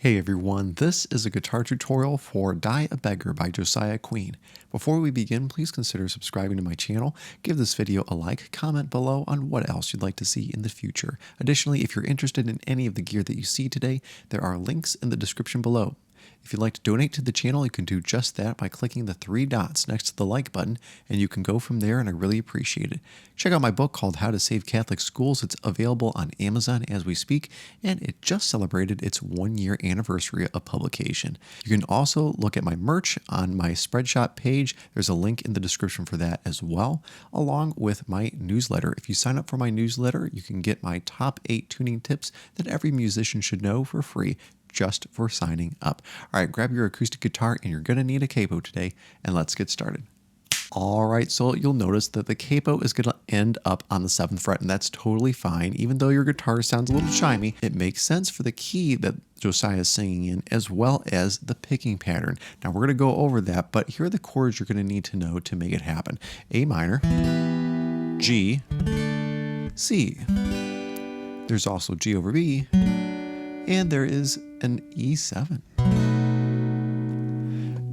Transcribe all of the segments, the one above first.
Hey everyone, this is a guitar tutorial for Die a Beggar by Josiah Queen. Before we begin, please consider subscribing to my channel, give this video a like, comment below on what else you'd like to see in the future. Additionally, if you're interested in any of the gear that you see today, there are links in the description below. If you'd like to donate to the channel, you can do just that by clicking the 3 dots next to the like button, and you can go from there, and I really appreciate it. Check out my book called How to Save Catholic Schools. It's available on Amazon as we speak, and it just celebrated its 1-year anniversary of publication. You can also look at my merch on my Spreadshop page. There's a link in the description for that as well, along with my newsletter. If you sign up for my newsletter, you can get my top 8 tuning tips that every musician should know for free, just for signing up. All right, grab your acoustic guitar, and you're going to need a capo today, and let's get started. All right, so you'll notice that the capo is going to end up on the 7th fret, and that's totally fine. Even though your guitar sounds a little chimey, it makes sense for the key that Josiah is singing in, as well as the picking pattern. Now, we're going to go over that, but here are the chords you're going to need to know to make it happen. A minor, G, C. There's also G over B, and there is an E7.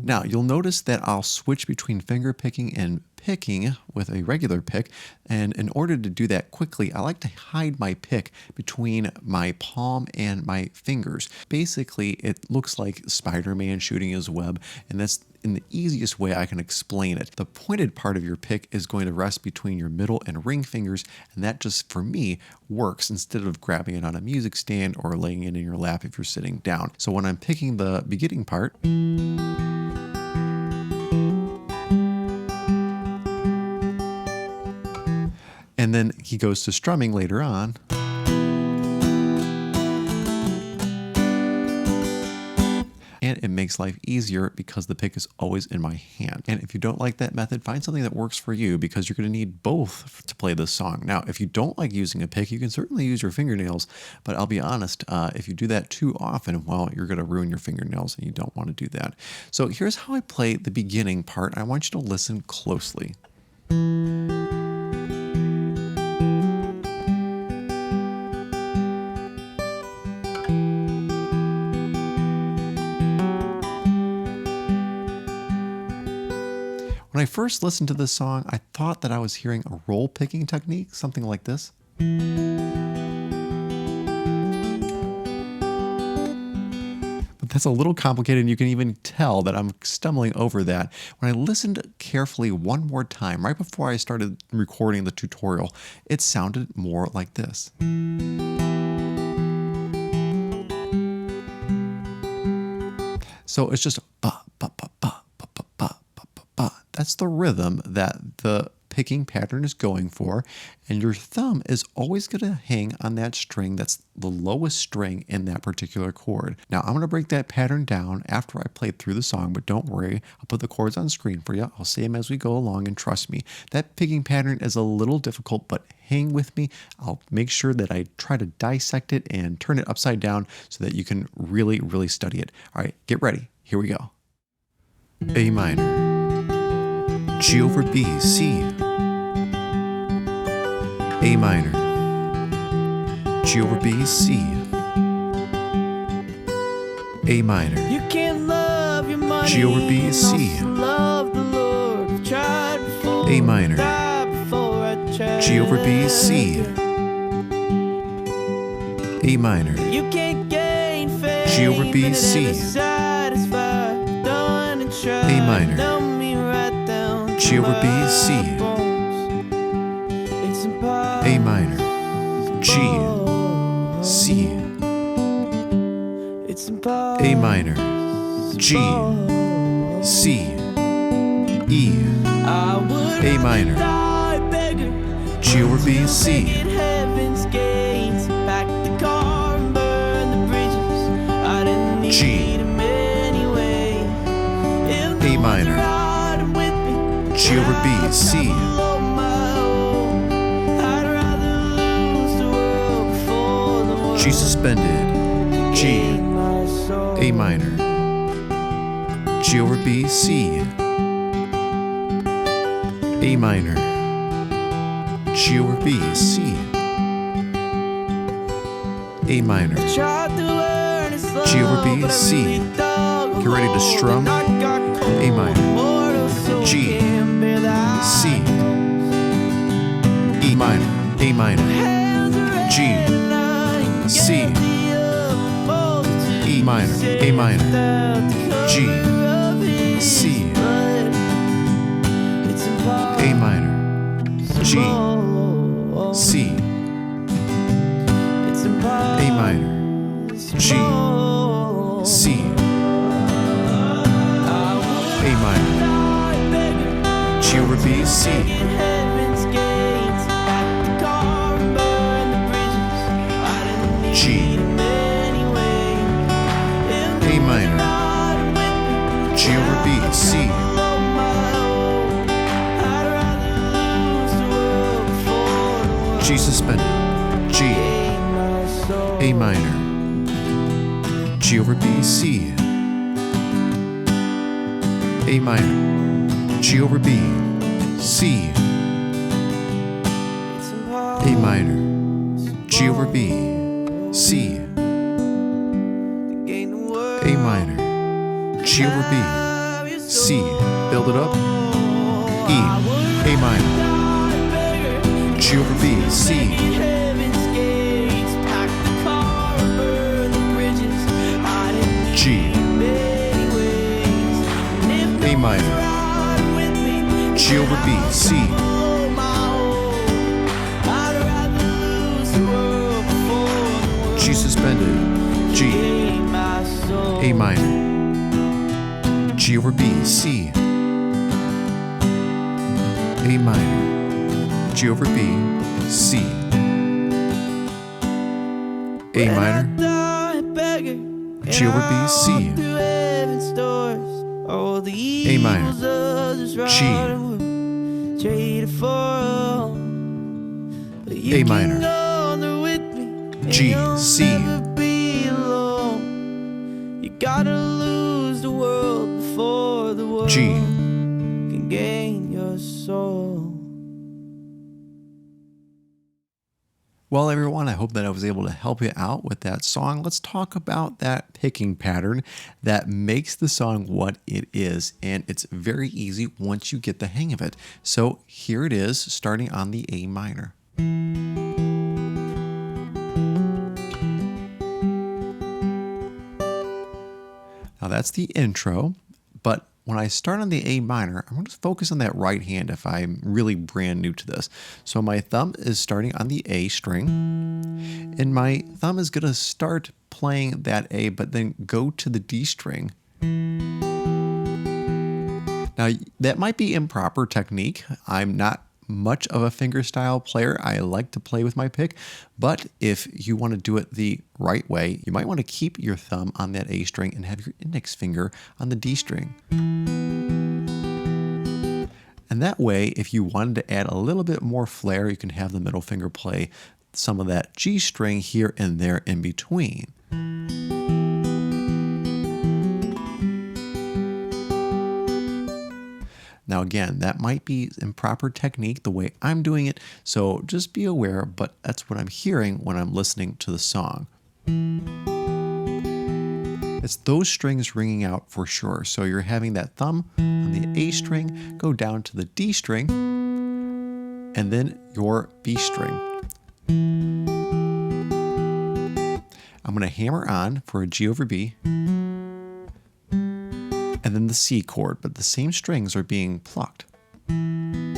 Now, you'll notice that I'll switch between finger picking and picking with a regular pick, and in order to do that quickly, I like to hide my pick between my palm and my fingers. Basically, it looks like Spider-Man shooting his web, and that's in the easiest way I can explain it. The pointed part of your pick is going to rest between your middle and ring fingers, and that just, for me, works instead of grabbing it on a music stand or laying it in your lap if you're sitting down. So when I'm picking the beginning part, and then he goes to strumming later on, and it makes life easier because the pick is always in my hand. And if you don't like that method, find something that works for you, because you're going to need both to play this song. Now, if you don't like using a pick, you can certainly use your fingernails, but I'll be honest, if you do that too often, well, you're going to ruin your fingernails, and you don't want to do that. So here's how I play the beginning part. I want you to listen closely. When I first listened to this song, I thought that I was hearing a roll picking technique, something like this. But that's a little complicated, and you can even tell that I'm stumbling over that. When I listened carefully one more time, right before I started recording the tutorial, it sounded more like this. So it's just ba, ba, ba, ba. That's the rhythm that the picking pattern is going for, and your thumb is always going to hang on that string that's the lowest string in that particular chord. Now, I'm going to break that pattern down after I play through the song, but don't worry, I'll put the chords on screen for you. I'll say them as we go along, and trust me, that picking pattern is a little difficult, but hang with me. I'll make sure that I try to dissect it and turn it upside down so that you can really, really study it. All right, get ready. Here we go. A minor, G over B, C. A minor, G over B, C. A minor, you can't love your money, G over B, C. love the Lord. I've tried before, A minor, before I tried. G over B, C. A minor, You can't gain fame, G over B, C. satisfied, done and tried. A minor, Dumb me right down G over B, C. It's impossible. A minor, G, C. It's impossible. A minor, G, C, E. I would A minor, die a beggar, G over B, C. at heaven's gates, pack the car and burn the bridges. I didn't need G. him anyway. If A minor, riding with me, G over B, C. below my own, I'd rather lose the world before the world G suspended, G, gained my soul. A minor, G over B, C. A minor, G over B, C. A minor, Tried to earn his slow, G over B, but I C. really dug a Get ready to hole, strum. and I got cold. A minor. Mortal soul G. can't bear the C. height. E minor, A minor, Hands are red G. and I C. get the upmost E minor, A minor, without the G. color of his C. blood. It's A minor, G. impossible. C. It's impossible. A minor, G. C. A minor, G over B, C. G. A minor, G over B, C. G suspended, G. A minor, G over B, C. A minor, G over B, C. A minor, G over B, C. A minor, G over B, C. Build it up. E, A minor, G over B, C. G. A minor, G over B, C. G suspended, G. A minor, G over B, C. A minor, G over B, C. A minor, G over B, C. A minor, G. A minor, G, C. You gotta lose the world before the world G. can gain your soul. Well, everyone, I hope that I was able to help you out with that song. Let's talk about that picking pattern that makes the song what it is. And it's very easy once you get the hang of it. So here it is, starting on the A minor. Now that's the intro, but when I start on the A minor, I'm going to focus on that right hand if I'm really brand new to this. So my thumb is starting on the A string, and my thumb is going to start playing that A, but then go to the D string. Now that might be improper technique. I'm not much of a fingerstyle player. I like to play with my pick, but if you want to do it the right way, you might want to keep your thumb on that A string and have your index finger on the D string. And that way, if you wanted to add a little bit more flair, you can have the middle finger play some of that G string here and there in between. Now again, that might be improper technique the way I'm doing it, so just be aware, but that's what I'm hearing when I'm listening to the song. It's those strings ringing out for sure, so you're having that thumb on the A string go down to the D string, and then your B string. I'm going to hammer on for a G over B, and then the C chord, but the same strings are being plucked. And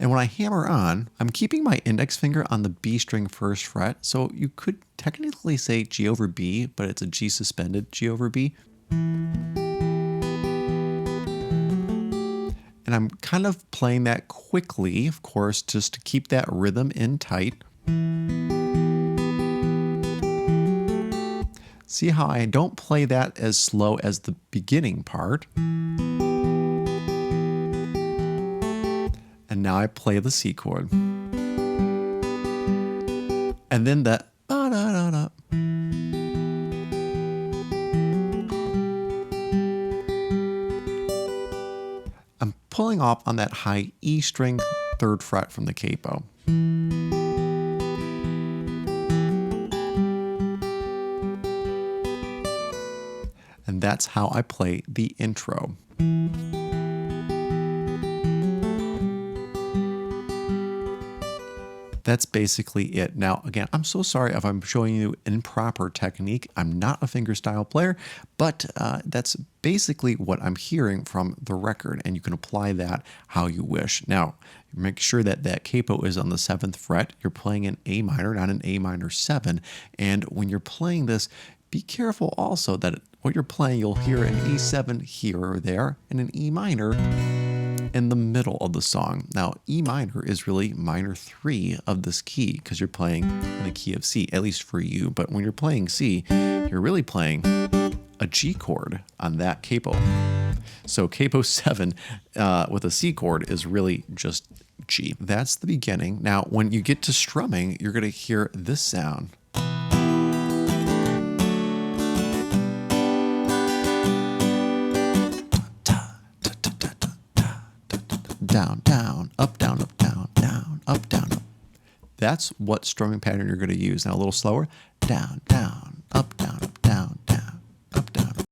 when I hammer on, I'm keeping my index finger on the B string first fret, so you could technically say G over B, but it's a G suspended G over B. And I'm kind of playing that quickly, of course, just to keep that rhythm in tight. See how I don't play that as slow as the beginning part. And now I play the C chord. And then the ba-da-da-da. I'm pulling off on that high E string 3rd fret from the capo. And that's how I play the intro. That's basically it. Now, again, I'm so sorry if I'm showing you improper technique. I'm not a fingerstyle player, but that's basically what I'm hearing from the record, and you can apply that how you wish. Now, make sure that that capo is on the 7th fret. You're playing an A minor, not an A minor 7. And when you're playing this, be careful also that what you're playing, you'll hear an E7 here or there, and an E minor in the middle of the song. Now, E minor is really minor 3 of this key because you're playing in the key of C, at least for you. But when you're playing C, you're really playing a G chord on that capo. So capo 7 with a C chord is really just G. That's the beginning. Now, when you get to strumming, you're going to hear this sound. Down, down, up, down, up, down, down, up, down, up. That's what strumming pattern you're going to use. Now a little slower. Down, down, up, down, up, down, down, up, down, up.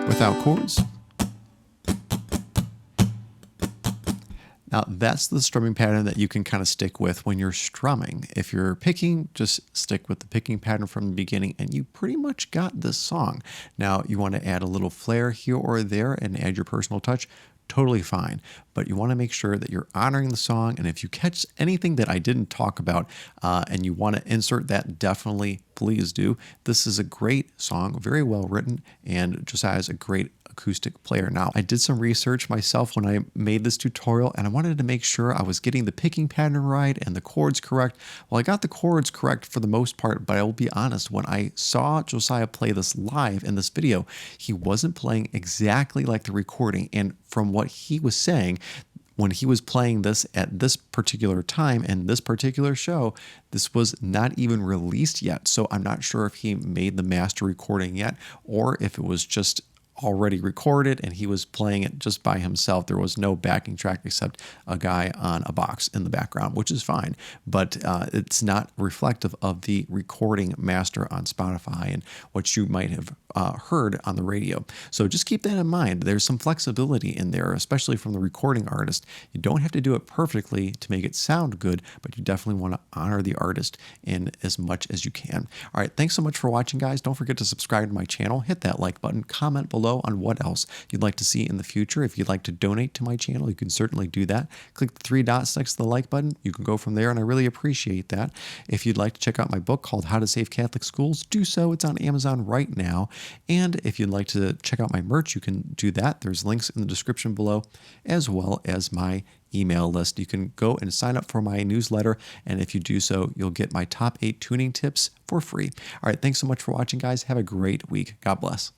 Without chords. Now, that's the strumming pattern that you can kind of stick with when you're strumming. If you're picking, just stick with the picking pattern from the beginning, and you pretty much got this song. Now, you want to add a little flair here or there and add your personal touch. Totally fine, but you want to make sure that you're honoring the song. And if you catch anything that I didn't talk about and you want to insert that, definitely please do. This is a great song, very well written, and Josiah is a great acoustic player. Now, I did some research myself when I made this tutorial, and I wanted to make sure I was getting the picking pattern right and the chords correct. Well, I got the chords correct for the most part, but I will be honest, when I saw Josiah play this live in this video, he wasn't playing exactly like the recording. And from what he was saying, when he was playing this at this particular time and this particular show, this was not even released yet. So I'm not sure if he made the master recording yet, or if it was just already recorded and he was playing it just by himself. There was no backing track except a guy on a box in the background, which is fine, but it's not reflective of the recording master on Spotify and what you might have heard on the radio. So just keep that in mind. There's some flexibility in there, especially from the recording artist. You don't have to do it perfectly to make it sound good, but you definitely want to honor the artist in as much as you can. All right, thanks so much for watching, guys. Don't forget to subscribe to my channel, hit that like button, comment below on what else you'd like to see in the future. If you'd like to donate to my channel, you can certainly do that. Click the 3 dots next to the like button. You can go from there, and I really appreciate that. If you'd like to check out my book called How to Save Catholic Schools, do so. It's on Amazon right now. And if you'd like to check out my merch, you can do that. There's links in the description below, as well as my email list. You can go and sign up for my newsletter, and if you do so, you'll get my top 8 tuning tips for free. All right, thanks so much for watching, guys. Have a great week. God bless.